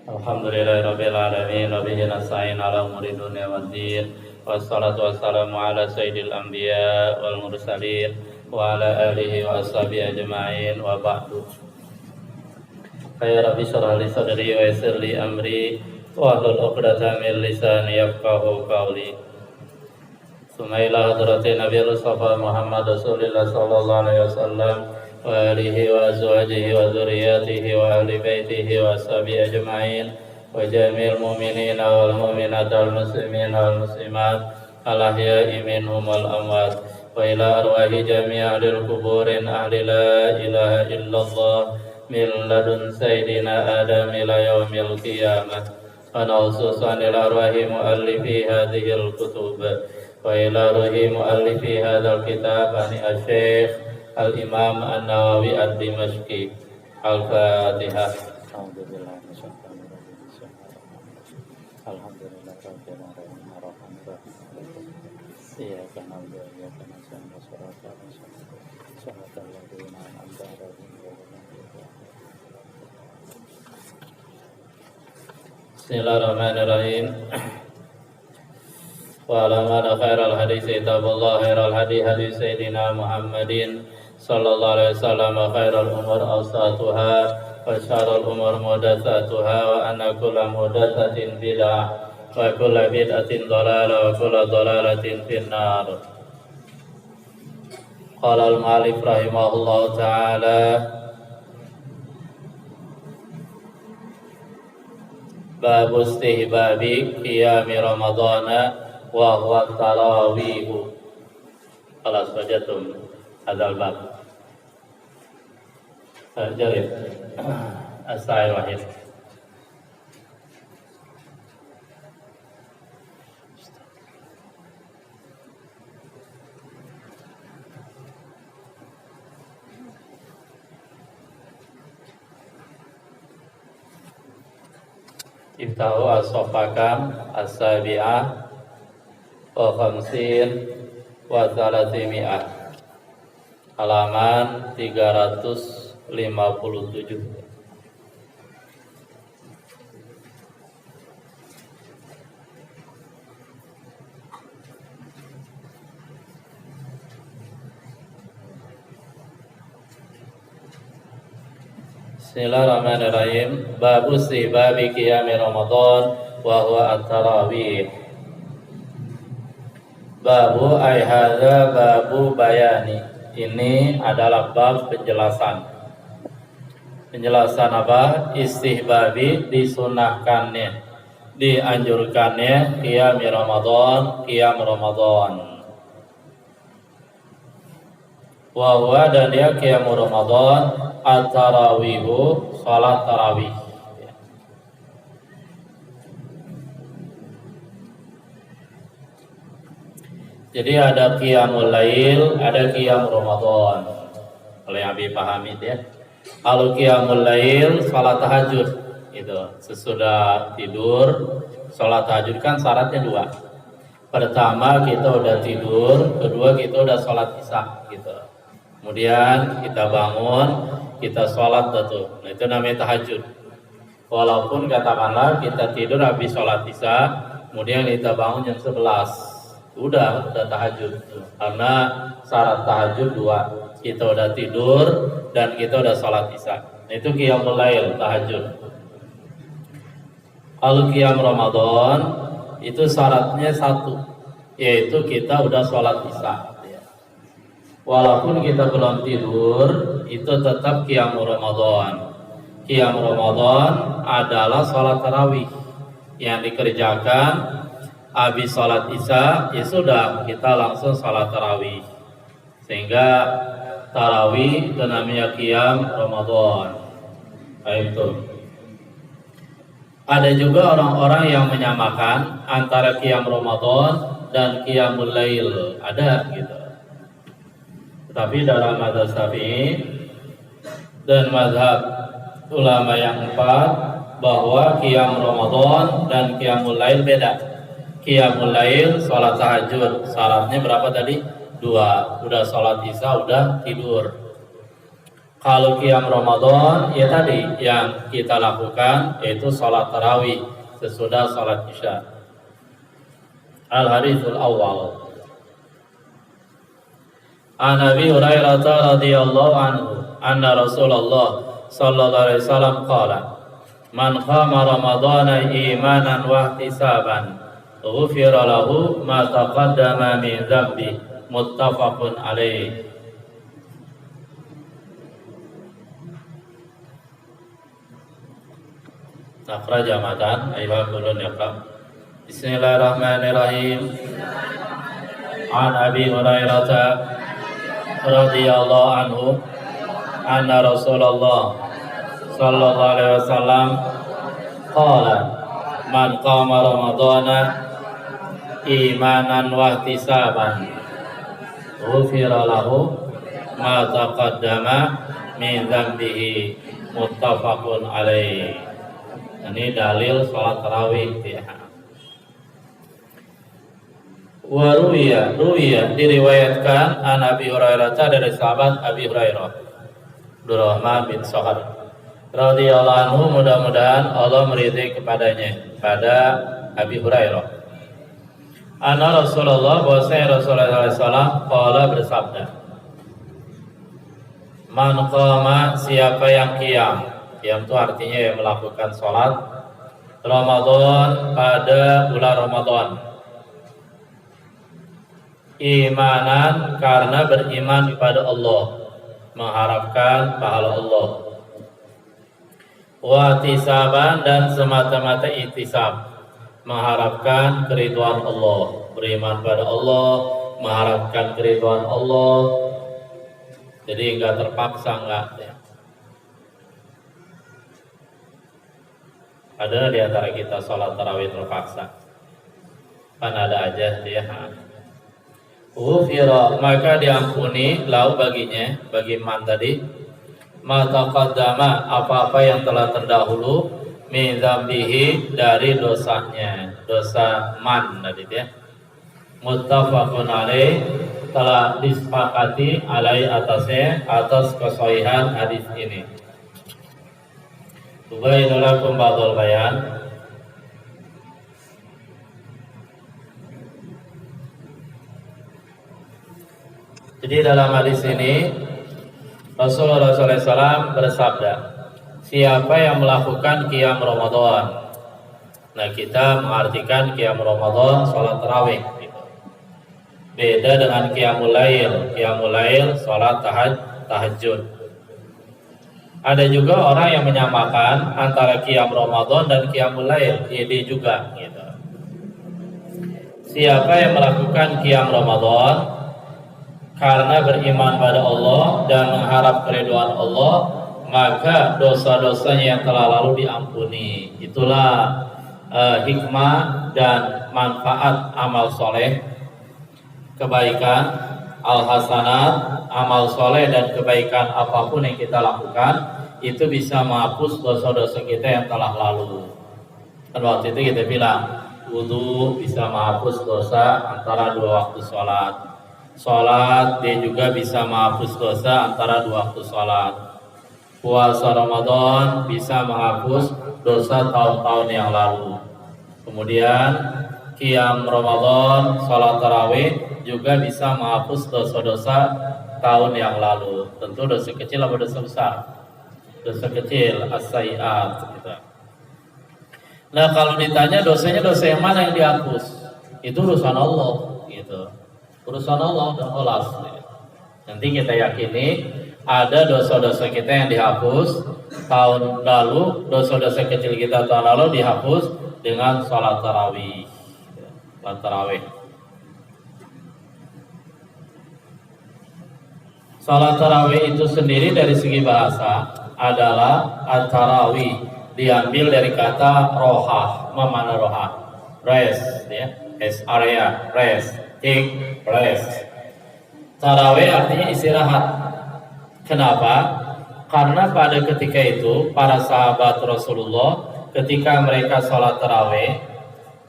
Alhamdulillahirabbil alamin wa bihi nasta'in ala umuri dunya waddin wassalatu wassalamu ala sayyidil anbiya wal mursalin wa ala alihi wa ashabihi ajma'in wa ba'du. Ya Rabbi shrah li sadri wa yassir li amri wa hlul 'uqdatam min lisani yafqahu qawli. Sumailah hadratin Nabi Mustafa Muhammad Rasulullah sallallahu alaihi wasallam wa alihi wa azwajihi wa dzurriyyatihi wa ahli baitihi wa ashabihi ajma'in wa jami'il mu'minina wal mu'minat wal muslimina wal muslimat al ahya'i minhum wal amwat wa ila arwahi jami' ahlil quburin ahli la ilaha illallah min ladun sayyidina adam ila yaumil qiyamah wa na'ususan ila arwahi muallifi hadhil kutub wa ila ruhi muallifi hadzal kitab ani asy-syekh Al-Imam An-Nawawi Ad-Dimashqi. Al-Fatihah. Alhamdulillah rabbil alamin arrahmanir rahim. Iyyaka na'budu wa iyyaka nasta'in shiratal ladzina an'amta 'alaihim Bismillahirrahmanirrahim. Wa alamana khairal hadis kitabullah khairal hadi hadi sayyidina Muhammadin sallallahu alaihi wasallam khairal umur awsatuha wa syarrul umur muhdatsatuha wa anna kulla muhdatsatin bid'ah wa kulla bid'atin dhalalah wa kulla dhalalatin finnar. Qala al-mu'allif rahimahullahu ta'ala bab istihbabi qiyami ramadhana wa huwa tarawih. Alas wajatum hadzal bab. Jarib as-sa'il wahid. Iftahu as-safakam as-sabi'ah wa khamsin wa thalathimi'ah, halaman 357. Bismillahirrahmanirrahim. Babu istihbabi qiyami Ramadan wa huwa at-tarawih. Babu ay hadza babu bayani. Ini adalah bab penjelasan. Penjelasan apa? Istihbabi, disunahkannya, dianjurkannya qiyami Ramadan, qiyam Ramadan. Wa huwa, dan dia qiyam Ramadan at-tarawihu, salat tarawih. Jadi ada qiyamul lail, ada qiyam Ramadan. Kalau yang Abi pahami ya. Kalau qiyamul lail, salat tahajud itu sesudah tidur. Salat tahajud kan syaratnya dua. Pertama kita udah tidur, kedua kita udah salat isya gitu. Kemudian kita bangun, kita sholat tuh. Nah, itu namanya tahajud. Walaupun katakanlah kita tidur habis sholat isya, kemudian kita bangun jam 11, udah tahajud. Karena syarat tahajud dua, kita udah tidur dan kita udah sholat isya. Nah, itu qiyamul lail, tahajud. Kalau qiyam Ramadan itu syaratnya satu, yaitu kita udah sholat isya. Walaupun kita belum tidur, itu tetap qiyam Ramadan. Qiyam Ramadan adalah sholat tarawih yang dikerjakan habis sholat isya, ya sudah kita langsung sholat tarawih. Sehingga tarawih itu namanya qiyam Ramadan. Itu. Ada juga orang-orang yang menyamakan antara qiyam Ramadan dan qiyamul lail. Ada gitu. Tapi dalam mazhab Syafi'i dan mazhab ulama yang empat, bahwa qiyam Ramadan dan qiyamul lail beda. Qiyamul lail salat tahajud, syaratnya berapa tadi? 2. Udah salat isya udah tidur. Kalau qiyam Ramadan ya tadi yang kita lakukan yaitu salat tarawih sesudah salat Isya. Al-haditsul awal. An Abi Hurairah radhiyallahu anhu anna Rasulullah sallallahu alaihi wasallam qala man qama ramadhana imanan wa ihtisaban ghufira lahu ma taqaddama min dhanbi muttafaqun alaih. Naqra jamatan ayat ulun yaqam. Bismillahirrahmanirrahim. An Abi Hurairah radhiyallahu anhu anna Rasulullah sallallahu alaihi wasallam qala man qama ramadhana imanan wa ihtisaban ghufira lahu ma taqaddama min dhanbihi muttafaqun alaih. Ini dalil salat tarawih ya. Ruwiya diriwayatkan an Abi Hurairah dari sahabat Abi Hurairah Abdurrahman bin Sakhar radhiyallahu anhu, mudah-mudahan Allah meridai kepadanya, pada Abi Hurairah. Anna Rasulullah, bahwasanya Rasulullah SAW qala bersabda, man qama, siapa yang qiyam itu artinya yang melakukan sholat Ramadan pada bulan Ramadan, imanan karena beriman kepada Allah, mengharapkan pahala Allah, wahtisaban dan semata-mata ihtisab, mengharapkan keridhaan Allah, beriman pada Allah, mengharapkan keridhaan Allah. Jadi enggak terpaksa, enggak ya. Ada di antara kita sholat tarawih terpaksa, kan ada aja dia. Ghufira, maka diampuni lau baginya, bagi man tadi, ma taqaddama, apa-apa yang telah terdahulu, min dzambihi, dari dosanya, dosa man tadi ya. Muttafaqun alaih, telah disepakati alai atasnya, atas kesahihan hadis ini. Tubainu lakum ba'dul bayan. Jadi dalam hadis ini Rasulullah SAW bersabda, siapa yang melakukan qiyam Ramadan. Nah, kita mengartikan qiyam Ramadan salat tarawih gitu. Beda dengan qiyamul lail. Qiyamul lail salat tahajud. Ada juga orang yang menyamakan antara qiyam Ramadan dan qiyamul lail, ini juga gitu. Siapa yang melakukan qiyam Ramadan karena beriman pada Allah dan mengharap keridhaan Allah, maka dosa-dosanya yang telah lalu diampuni. Itulah hikmah dan manfaat amal soleh, kebaikan, al-hasanat, amal soleh dan kebaikan apapun yang kita lakukan, itu bisa menghapus dosa-dosa kita yang telah lalu. Kan waktu itu kita bilang wudu bisa menghapus dosa antara dua waktu sholat. Sholat dia juga bisa menghapus dosa antara dua waktu sholat. Puasa Ramadan bisa menghapus dosa tahun-tahun yang lalu. Kemudian qiyam Ramadan, sholat tarawih juga bisa menghapus dosa-dosa tahun yang lalu. Tentu dosa kecil atau dosa besar? Dosa kecil, as-sayyi'at gitu. Nah, kalau ditanya dosanya dosa yang mana yang dihapus? Itu urusan Allah gitu. Urusan Allah dan kholas. Nanti kita yakini ada dosa-dosa kita yang dihapus tahun lalu, dosa-dosa kecil kita tahun lalu dihapus dengan sholat tarawih. Sholat tarawih. Sholat tarawih itu sendiri dari segi bahasa adalah at-tarawih, diambil dari kata rohah. Mana rohah? Rest ya. Area, rest, take rest. Tarawih artinya istirahat. Kenapa? Karena pada ketika itu para sahabat Rasulullah ketika mereka sholat tarawih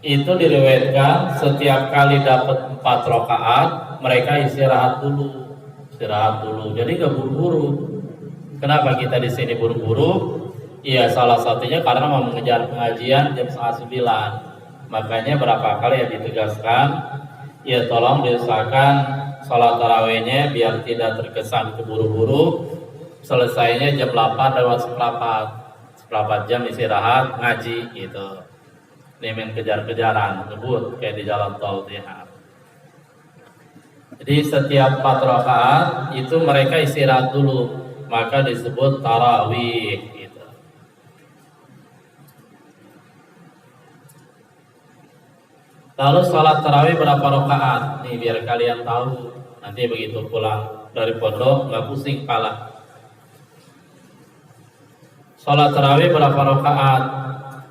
itu diriwayatkan setiap kali dapat 4 rakaat mereka istirahat dulu. Jadi gak buru-buru. Kenapa kita di sini buru-buru? Iya, salah satunya karena mau mengejar pengajian jam 8:30. Makanya berapa kali yang ditegaskan, ya tolong diusahakan sholat tarawihnya biar tidak terkesan keburu-buru. Selesainya jam 8 lewat seperempat jam istirahat ngaji gitu. Ini main kejar-kejaran, ngebut kayak di jalan tol ya. Jadi setiap 4 rakaat itu mereka istirahat dulu, maka disebut tarawih. Lalu sholat tarawih berapa rakaat? Nih biar kalian tahu. Nanti begitu pulang dari pondok nggak pusing kepala. Sholat tarawih berapa rakaat?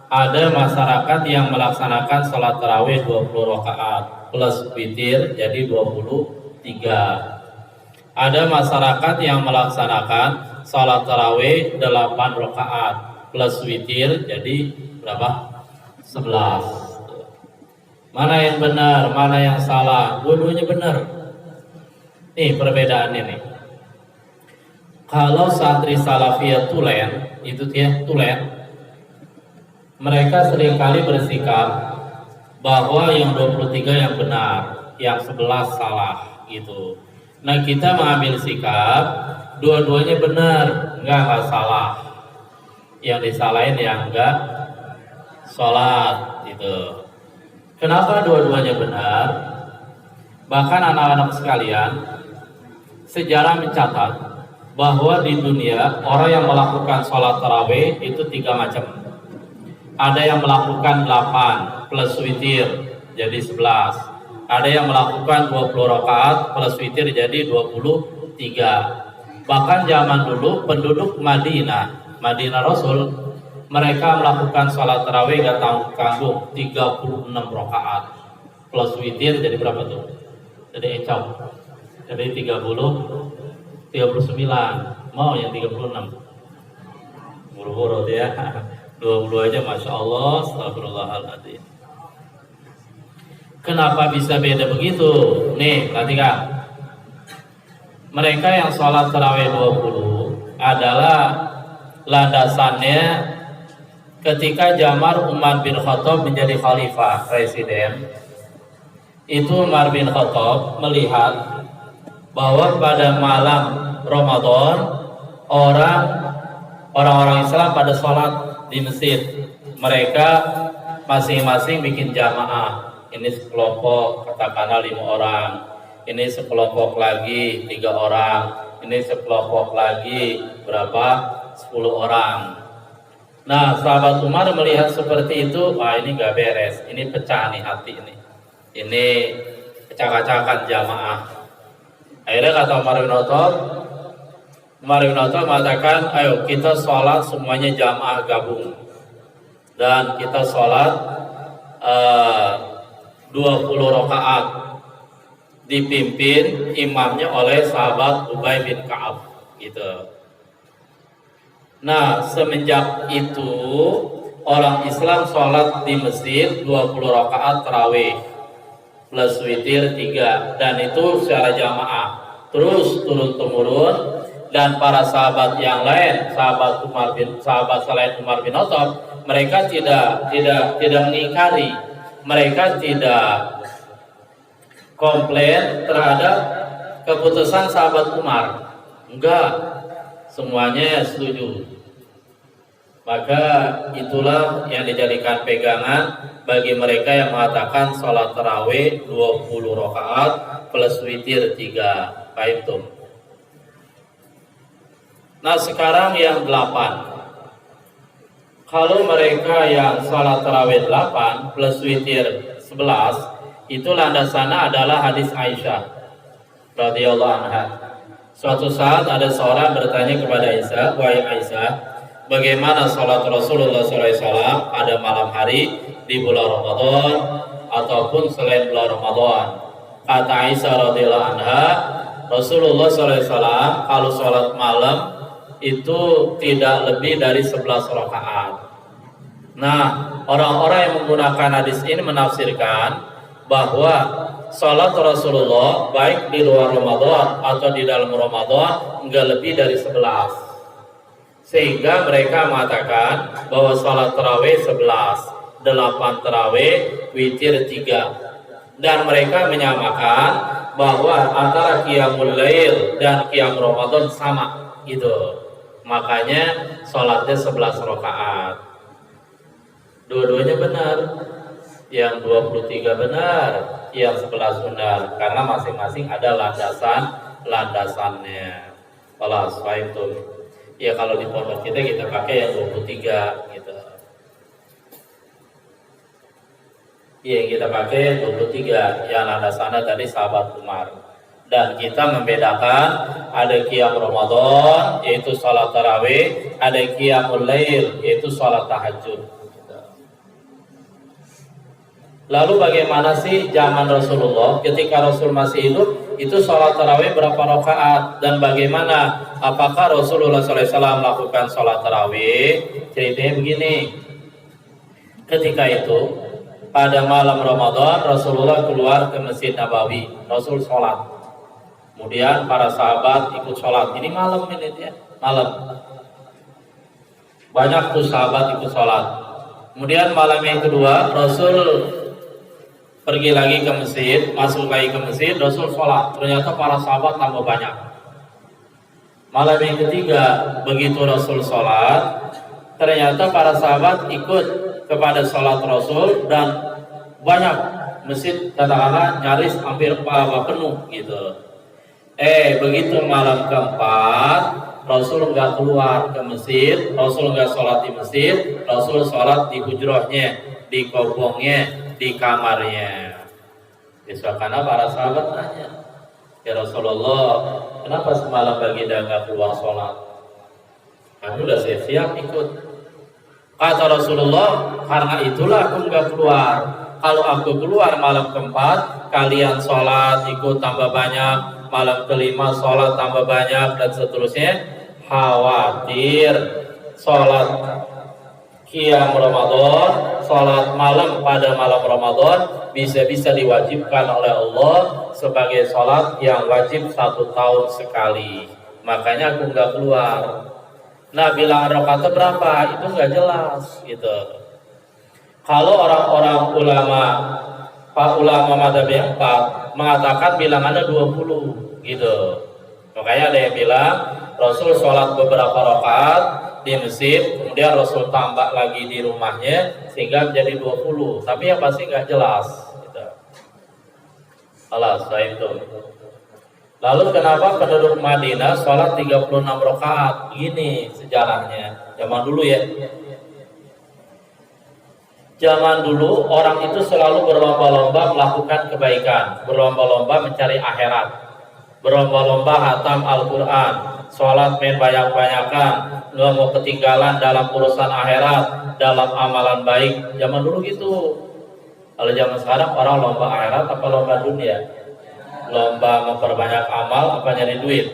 Ada masyarakat yang melaksanakan sholat tarawih 20 rakaat plus witir jadi 23. Ada masyarakat yang melaksanakan sholat tarawih 8 rakaat plus witir jadi berapa? 11. Mana yang benar, mana yang salah? Dua-duanya benar. Nih perbedaannya nih. Kalau santri salafiyah tulen, itu dia tulen, mereka seringkali bersikap bahwa yang 23 yang benar, yang 11 salah gitu. Nah kita mengambil sikap dua-duanya benar, enggak salah. Yang disalahin yang enggak sholat gitu. Kenapa dua-duanya benar? Bahkan anak-anak sekalian, sejarah mencatat bahwa di dunia orang yang melakukan sholat tarawih itu 3 macam. Ada yang melakukan 8 plus witir jadi 11. Ada yang melakukan 20 rakaat plus witir jadi 23. Bahkan zaman dulu penduduk Madinah Rasul, mereka melakukan sholat tarawih gak tanggung 36 rakaat plus witir jadi berapa tuh? Jadi ecok. Jadi 39. Mau yang 36? Buru-buru dia. 20 aja Masya Allah. Astagfirullahaladzim. Kenapa bisa beda begitu? Nih, perhatikan. Mereka yang sholat tarawih 20 adalah landasannya ketika Jamar Umar bin Khattab menjadi khalifah presiden. Itu Umar bin Khattab melihat bahwa pada malam Ramadan orang-orang Islam pada sholat di masjid. Mereka masing-masing bikin jamaah. Ini sekelompok katakanlah 5 orang, ini sekelompok lagi 3 orang, ini sekelompok lagi berapa? 10 orang. Nah, sahabat Umar melihat seperti itu, wah ini gak beres, ini pecah nih hati ini pecah-pecahkan jamaah. Akhirnya kata Umar bin Khattab mengatakan, ayo kita sholat semuanya jamaah gabung dan kita sholat 20 rakaat dipimpin imamnya oleh sahabat Ubay bin Ka'ab gitu. Nah, semenjak itu orang Islam sholat di masjid 20 rakaat tarawih plus witir 3, dan itu secara jamaah terus turun-temurun. Dan para sahabat yang lain, sahabat selain Umar bin Khattab, mereka tidak mengingkari, mereka tidak komplain terhadap keputusan sahabat Umar, enggak, semuanya setuju. Maka itulah yang dijadikan pegangan bagi mereka yang mengatakan sholat tarawih 20 rakaat plus witir 3. Baik tuh. Nah sekarang yang 8. Kalau mereka yang sholat tarawih 8 plus witir 11, itu landasannya adalah hadis Aisyah radhiyallahu anha. Suatu saat ada seorang bertanya kepada Aisyah, wahai Aisyah, bagaimana sholat Rasulullah SAW pada malam hari di bulan Ramadan ataupun selain bulan Ramadan? Kata Aisyah radhiyallahu anha, Rasulullah SAW kalau sholat malam itu tidak lebih dari 11 rakaat. Nah, orang-orang yang menggunakan hadis ini menafsirkan bahwa sholat Rasulullah baik di luar Ramadan atau di dalam Ramadan enggak lebih dari 11. Sehingga mereka mengatakan bahwa sholat tarawih 11, 8 tarawih, witir 3. Dan mereka menyamakan bahwa antara qiyamul lail dan qiyam Ramadan sama gitu. Makanya sholatnya 11 rakaat. Dua-duanya benar. Yang 23 benar, yang 11 benar, karena masing-masing ada landasannya. Kalau itu ya, kalau di pondok kita pakai yang 23 gitu. Iya, kita pakai 23 yang landasannya tadi sahabat Umar. Dan kita membedakan ada qiyam Ramadan yaitu salat tarawih, ada qiyamul lail yaitu salat tahajud. Lalu bagaimana sih zaman Rasulullah ketika Rasul masih hidup itu sholat tarawih berapa rakaat, dan bagaimana apakah Rasulullah SAW melakukan sholat tarawih? Ceritanya begini, ketika itu pada malam Ramadan Rasulullah keluar ke Masjid Nabawi, Rasul sholat, kemudian para sahabat ikut sholat. Ini malam ini ya, malam banyak tuh sahabat ikut sholat. Kemudian malam yang kedua Rasul pergi lagi ke masjid, masuk lagi ke masjid, Rasul sholat. Ternyata para sahabat tambah banyak. Malam yang ketiga, begitu Rasul sholat, ternyata para sahabat ikut kepada sholat Rasul dan banyak. Masjid katakanlah nyaris hampir penuh gitu. Begitu malam keempat, Rasul nggak keluar ke masjid, Rasul nggak sholat di masjid, Rasul sholat di hujrahnya, di kobongnya, di kamarnya. Karena para sahabat nanya, ya Rasulullah, kenapa semalam baginda nggak keluar sholat? Kami udah siap-siap ikut. Kata Rasulullah, karena itulah aku nggak keluar. Kalau aku keluar malam keempat, kalian sholat ikut tambah banyak, malam kelima sholat tambah banyak, dan seterusnya. Khawatir sholat qiyam Ramadan, sholat malam pada malam Ramadan bisa-bisa diwajibkan oleh Allah sebagai sholat yang wajib 1 tahun sekali. Makanya aku nggak keluar. Nah, bilangan rakaatnya berapa? Itu nggak jelas gitu. Kalau orang-orang ulama madzhab yang 4 mengatakan bilangannya 20 gitu. Makanya ada yang bilang Rasul sholat beberapa rakaat di masjid, kemudian Rasul tambah lagi di rumahnya sehingga menjadi 20. Tapi yang pasti nggak jelas gitu. Alas, itu. Lalu kenapa penduduk Madinah sholat 36 rakaat? Gini sejarahnya. Zaman dulu ya. Zaman dulu orang itu selalu berlomba-lomba melakukan kebaikan, berlomba-lomba mencari akhirat, berlomba-lomba hatam Al-Quran, sholat main banyak-banyakan, nggak mau ketinggalan dalam urusan akhirat, dalam amalan baik. Zaman dulu gitu. Kalau zaman sekarang orang lomba akhirat apa lomba dunia? Lomba memperbanyak amal apa nyari duit?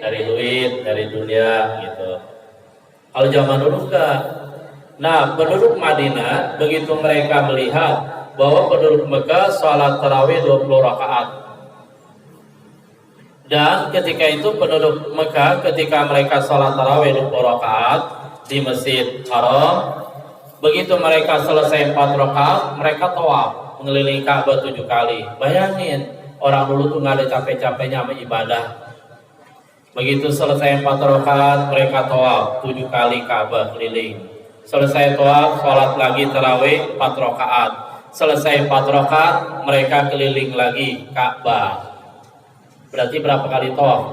Dari duit, dari dunia gitu. Kalau zaman dulu enggak. Nah, penduduk Madinah begitu mereka melihat bahwa penduduk Mekah sholat tarawih 20 rakaat. Dan ketika itu penduduk Mekah ketika mereka sholat tarawih 20 rakaat di Masjid Haram, begitu mereka selesai 4 rakaat, mereka tawaf mengelilingi Ka'bah 7 kali. Bayangin, orang dulu tuh nggak ada capek-capeknya sama ibadah. Begitu selesai 4 rakaat, mereka tawaf 7 kali Ka'bah keliling. Selesai tawaf, sholat lagi tarawih 4 rakaat. Selesai 4 rakaat, mereka keliling lagi Ka'bah. Berarti berapa kali tawaf?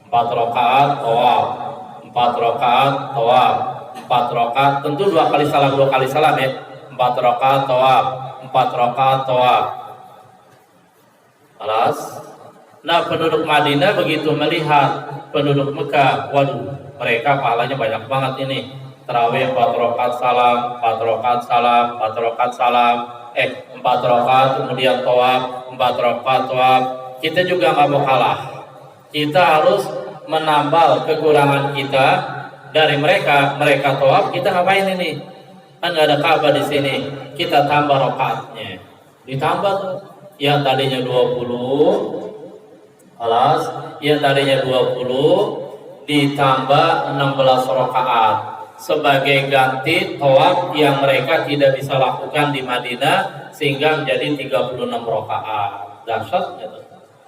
4 rakaat tawaf, 4 rakaat tawaf, 4 rakaat. Tentu 2 kali salam ya. 4 rakaat tawaf, 4 rakaat tawaf. Alas. Nah, penduduk Madinah begitu melihat penduduk Mekah, waduh, mereka pahalanya banyak banget ini. Tarawih 4 rakaat salam, 4 rakaat salam, 4 rakaat salam, 4 rakaat kemudian tawaf, 4 rakaat tawaf. Kita juga nggak mau kalah. Kita harus menambal kekurangan kita dari mereka. Mereka tawaf, kita ngapain ini? Kan nggak ada Ka'bah di sini. Kita tambah rakaatnya. Ditambah tuh. Yang tadinya 20, alas, yang tadinya 20 ditambah 16 rakaat sebagai ganti tawaf yang mereka tidak bisa lakukan di Madinah sehingga menjadi 36 rakaat. Dahsyat gitu.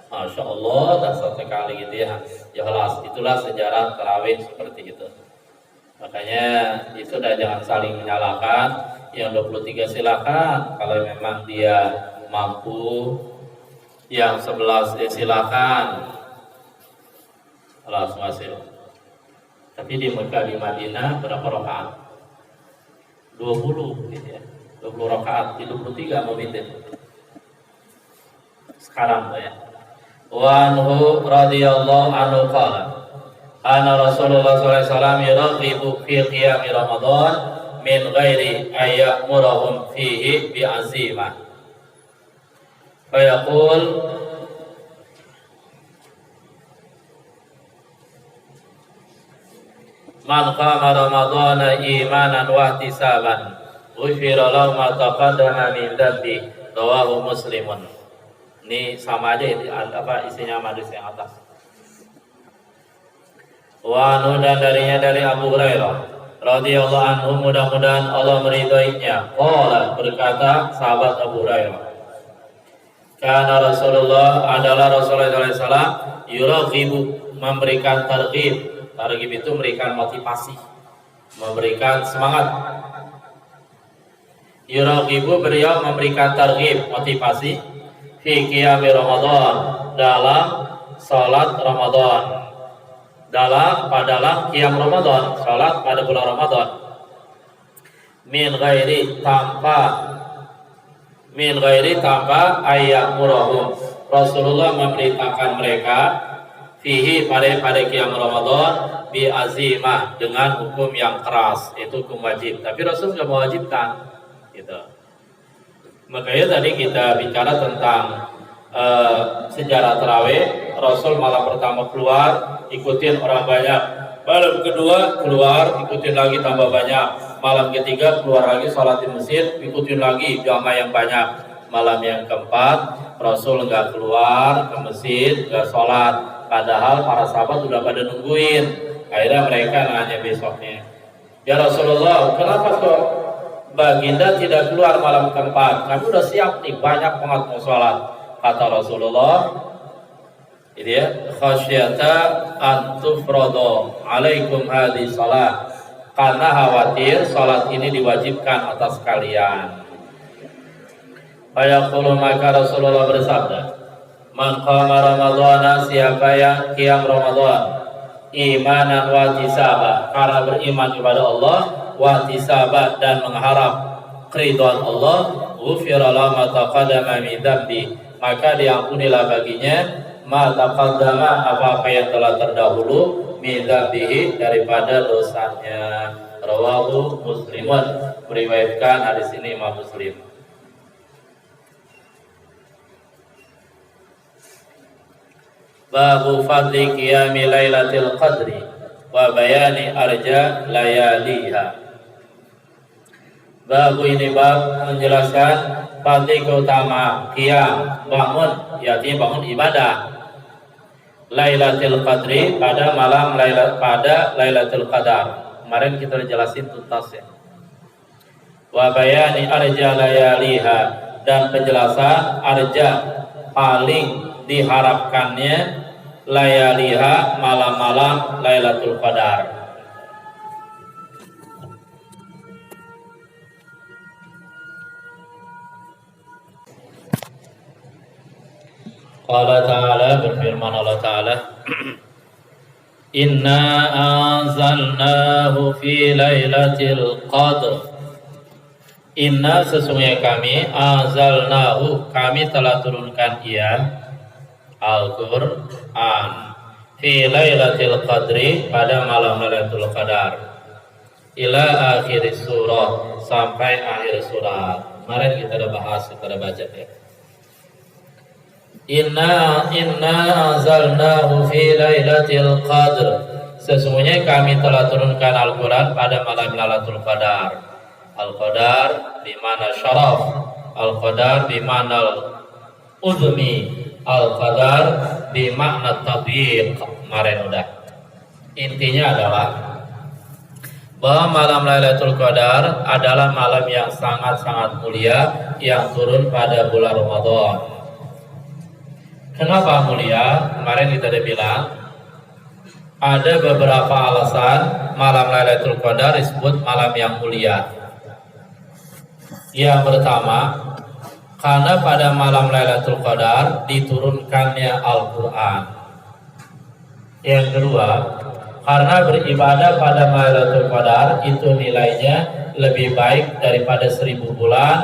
Masya Allah, dahsyat sekali gitu ya. Jelas, itulah sejarah tarawih seperti itu. Makanya itu sudah jangan saling menyalahkan. Yang 23 silakan kalau memang dia mampu. Yang 11 silakan. Allah masih. Tapi di Mekah di Madinah berapa rakaat? 20 gitu ya. 20 rakaat, 23 mau bitin. Sekarang ya. Wa anhu radhiyallahu anhu qala ana Rasulullah sallallahu alaihi wasallam yuraghibu fi qiyam Ramadan min ghairi ayyamurahum fihi bi azimah. Fa yaqul man qama ramadhana imanan wa ihtisaban ghufira lahu ma taqaddama min dhanbi. Rawahu Muslimun. Ini sama aja itu apa isinya hadis yang atas. Wa anu dan darinya dari Abu Hurairah radhiyallahu anhu, mudah-mudahan Allah meridhoinya. Qala, berkata sahabat Abu Hurairah, karena Rasulullah adalah Rasulullah sallallahu alaihi wasallam yuraghibu, memberikan targhib. Targhib itu memberikan motivasi, memberikan semangat. Yuraghibu, beliau memberikan targhib, motivasi fi qiyam Ramadan, dalam salat Ramadan. Dalam qiyam Ramadan, salat pada bulan Ramadan. Min ghairi, tanpa ayyamurahum. Rasulullah memerintahkan mereka fihi, pada qiyam Ramadan, bi azimah, dengan hukum yang keras, itu hukum wajib. Tapi Rasul tidak mewajibkan gitu. Makanya tadi kita bicara tentang sejarah tarawih. Rasul malam pertama keluar, ikutin orang banyak. Malam kedua keluar, ikutin lagi tambah banyak. Malam ketiga keluar lagi salat di masjid, ikutin lagi jamaah yang banyak. Malam yang keempat Rasul nggak keluar ke masjid, nggak sholat. Padahal para sahabat sudah pada nungguin. Akhirnya mereka nanya besoknya, ya Rasulullah, kenapa kok Baginda tidak keluar malam keempat? Kami udah siap nih, banyak banget mau sholat. Kata Rasulullah, ini ya, khasyata an tufradu alaikum hadhi salat, karena khawatir salat ini diwajibkan atas kalian. Fayaqulu, maka Rasulullah bersabda, man qama ramadhana, siapa yang qiyam Ramadan imanan wa ihtisaban, karena beriman kepada Allah, wa ihtisaban, dan mengharap keridhaan Allah, ghufira lahu ma taqaddama min dzambi, maka diampunilah baginya ma taqaddama, apa yang telah terdahulu, min dzambihi, daripada dosanya. Rawahu Muslimun, meriwayatkan hadis ini Imam Muslim. Babu fadli qiyami lailatul qadri wa bayani arja layaliha. Babu ini bab menjelaskan fadli keutamaan qiyam, bangun, yaitu bangun ibadah lailatul qadri, pada malam lailatul qadar. Kemarin kita jelasin tuntas ya. Wa bayani arja layaliha, dan penjelasan arja, paling diharapkannya layaliha, malam-malam Lailatul Qadar. Qala ta'ala, berfirman Allah ta'ala, inna anzalnahu fi lailatul qadr. Inna, sesungguhnya kami, anzalnahu, kami telah turunkan ia, Al-Quran, fi lailatul qadri, pada malam Lailatul Qadar, ila akhir surah, sampai akhir surat. Kemarin kita udah bahas, kita udah baca ya. Inna anzalnahu fi lailatul qadr, sesungguhnya kami telah turunkan Al-Quran pada malam Lailatul Qadar. Al-Qadar bimana syaraf, Al-Qadar bimana uzmi, Al-Qadar bimakna tadbiq. Kemarin udah. Intinya adalah bahwa malam Lailatul Qadar adalah malam yang sangat-sangat mulia yang turun pada bulan Ramadan. Kenapa mulia? Kemarin kita udah bilang ada beberapa alasan malam Lailatul Qadar disebut malam yang mulia. Yang pertama, karena pada malam Lailatul Qadar diturunkannya Al-Quran. Yang kedua, karena beribadah pada Lailatul Qadar itu nilainya lebih baik daripada 1000 bulan,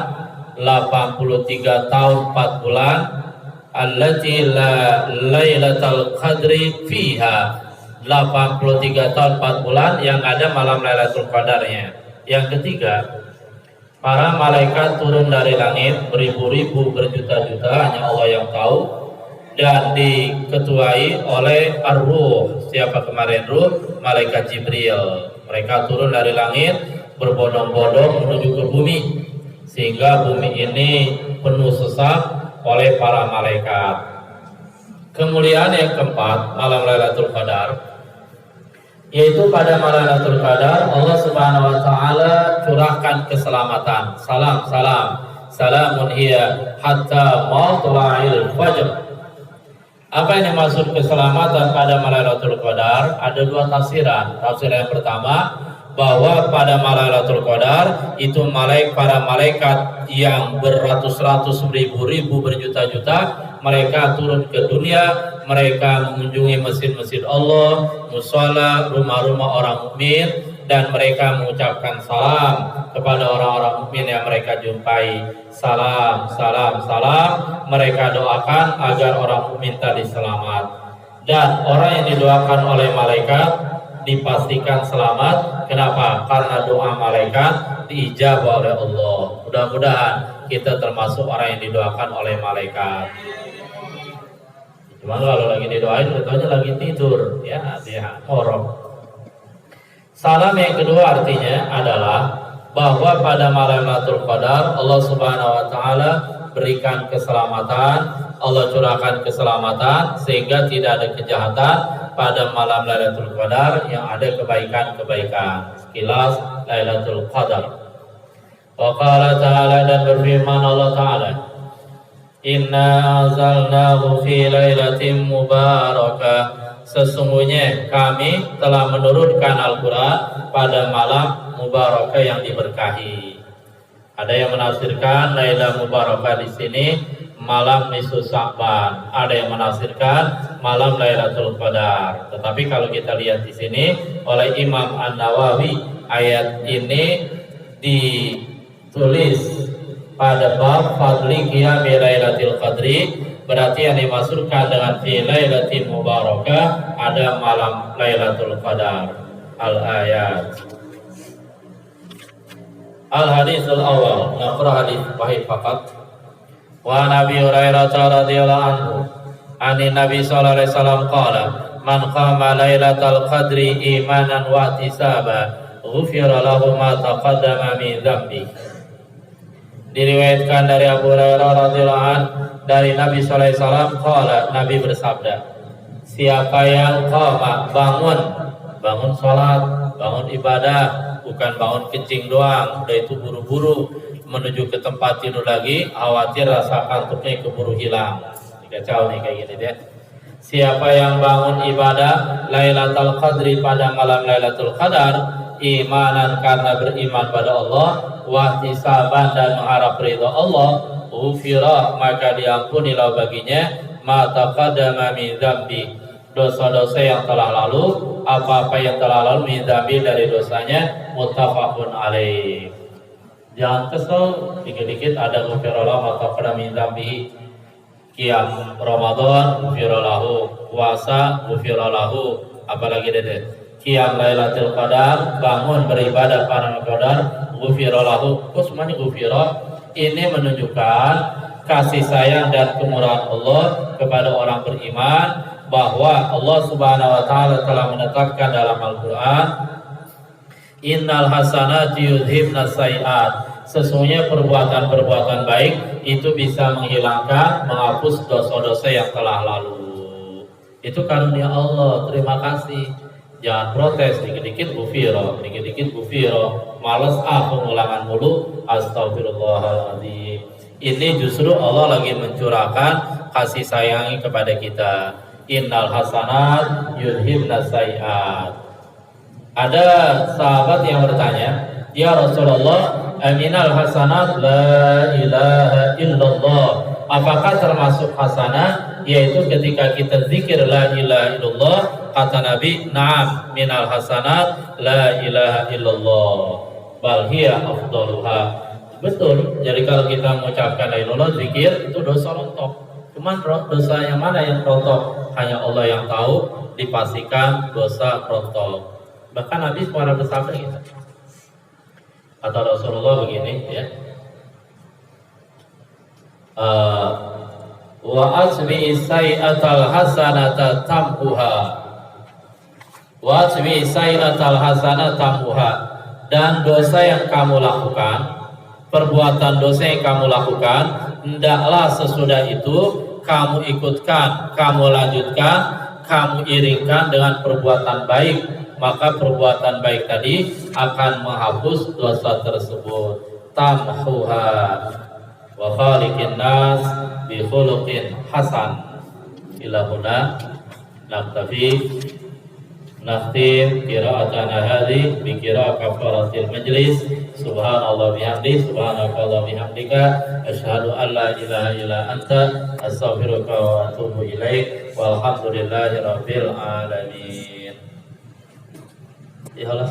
83 tahun 4 bulan, allati la lailatul qadri fiha, 83 tahun 4 bulan yang ada malam Lailatul Qadarnya. Yang ketiga, para malaikat turun dari langit beribu-ribu, berjuta-juta, hanya Allah yang tahu, dan diketuai oleh Ar-Ruh. Siapa kemarin Ruh? Malaikat Jibril. Mereka turun dari langit berbondong-bondong menuju ke bumi, sehingga bumi ini penuh sesak oleh para malaikat. Kemuliaan yang keempat, malam Lailatul Qadar, yaitu pada malam Lailatul Qadar Allah Subhanahu wa taala curahkan keselamatan. Salamun hiya hatta matla'il fajr. Apa yang dimaksud keselamatan pada malam Lailatul Qadar? Ada dua tafsiran. Tafsiran yang pertama, bahwa pada malam Lailatul Qadar itu para malaikat yang beratus-ratus, ribu-ribu, berjuta-juta, mereka turun ke dunia, mereka mengunjungi masjid-masjid Allah, mushola, rumah-rumah orang mukmin, dan mereka mengucapkan salam kepada orang-orang mukmin yang mereka jumpai. Salam, salam, salam. Mereka doakan agar orang mukmin tadi selamat. Dan orang yang didoakan oleh malaikat dipastikan selamat. Kenapa? Karena doa malaikat diijabah oleh Allah. Mudah-mudahan kita termasuk orang yang didoakan oleh malaikat. Cuma kalau lagi didoain, betulnya lagi tidur, ya dia ngorok. Salam yang kedua artinya adalah bahwa pada malam Lailatul Qadar Allah Subhanahu wa taala berikan keselamatan, Allah curahkan keselamatan sehingga tidak ada kejahatan pada malam Lailatul Qadar, yang ada kebaikan-kebaikan. Sekilas Lailatul Qadar. Wa qala ta'ala, dan berfirman Allah taala, inna anzalnahu fi lailatin mubarakah, sesungguhnya kami telah menurunkan Al-Quran pada malam mubarakah yang diberkahi. Ada yang menafsirkan Lailah Mubarakah di sini malam nisfu Sya'ban, ada yang menafsirkan malam Lailatul Qadar. Tetapi kalau kita lihat di sini oleh Imam An-Nawawi, ayat ini ditulis pada bab fadli qiyami Lailatul Qadri, berarti yang dimaksudkan dengan fi lailatin mubarakah ada malam Lailatul Qadar. Al-ayat. Al-hadisul awal, naqra hadis wahid faqat. Wa Nabi Hurairah radhiyallahu anhu, ani Nabi sallallahu alaihi wasallam qala, man qama Lailatul Qadri imanan wa ihtisaban, ghufira lahu ma taqaddama min dhanbi. Diriwayatkan dari Abu Hurairah radhiyallahu anhu dari Nabi sallallahu alaihi wasallam qala, Nabi bersabda, siapa yang qama, bangun salat, bangun ibadah, bukan bangun kencing doang, udah itu buru-buru menuju ke tempat tidur lagi, khawatir rasa kantuknya keburu hilang. Dikacau nih kayak gini deh. Siapa yang bangun ibadah Lailatul Qadri pada malam Lailatul Qadar, imanan karena beriman pada Allah, wahtisaban dan mengharap ridha Allah, ghufira maka diampunilah baginya ma taqaddama min dzambi, dosa-dosa yang telah lalu, apa-apa yang telah lalu min dzambi dari dosanya, muttafaqun alaih. Jangan kesel, dikit-dikit ada ghufira lahu ma taqaddama min dzambi. Qiyam Ramadan ghufira lahu, puasa ghufira lahu, apalagi deh. Qiyam Lailatul Qadar, bangun beribadah pada Qadar, ghufira lahu, kok semuanya ghufira. Ini menunjukkan kasih sayang dan kemurahan Allah kepada orang beriman, bahwa Allah Subhanahu wa taala telah menetapkan dalam Al-Qur'an, innal hasanati yudhibnas sayiat, sesungguhnya perbuatan-perbuatan baik itu bisa menghilangkan, menghapus dosa-dosa yang telah lalu. Itu karunia Allah, terima kasih. Jangan protes, dikit-dikit bufiro, males pengulangan mulu, astagfirullahaladzim. Ini justru Allah lagi mencurahkan kasih sayangnya kepada kita. Innal hasanat yudhibnas sayiat. Ada sahabat yang bertanya, ya Rasulullah, aminal hasanat la ilaha illallah. Apakah termasuk hasanah? Yaitu ketika kita zikir la ilaha illallah, kata Nabi, na'am minal hasanat la ilaha illallah bal hiya afdaluha. Betul, jadi kalau kita mengucapkan la ilaha illallah, zikir itu dosa rontok. Cuman dosa yang mana yang rontok? Hanya Allah yang tahu, dipastikan dosa rontok. Bahkan Nabi suara bersabda gitu. Kata Rasulullah begini ya. Wa asbi sayyatal hasanata tampuha. Wa asbi sayyatal hasanata tampuha. Dan dosa yang kamu lakukan, perbuatan dosa yang kamu lakukan, hendaklah sesudah itu kamu ikutkan, kamu lanjutkan, kamu iringkan dengan perbuatan baik, maka perbuatan baik tadi akan menghapus dosa tersebut. Tamhuha wa khaliqin nas bi khuluqin hasan. Ila huna naktafi naftim qira'atana hadhi bi qira'at kafaratil majlis. Subhanallah bihamdi, subhanakallah bihamdika, asyhadu an la ilaha illa anta, astaghfiruka wa atubu ilaik, walhamdulillahi rabbil alamin. Ya Allah,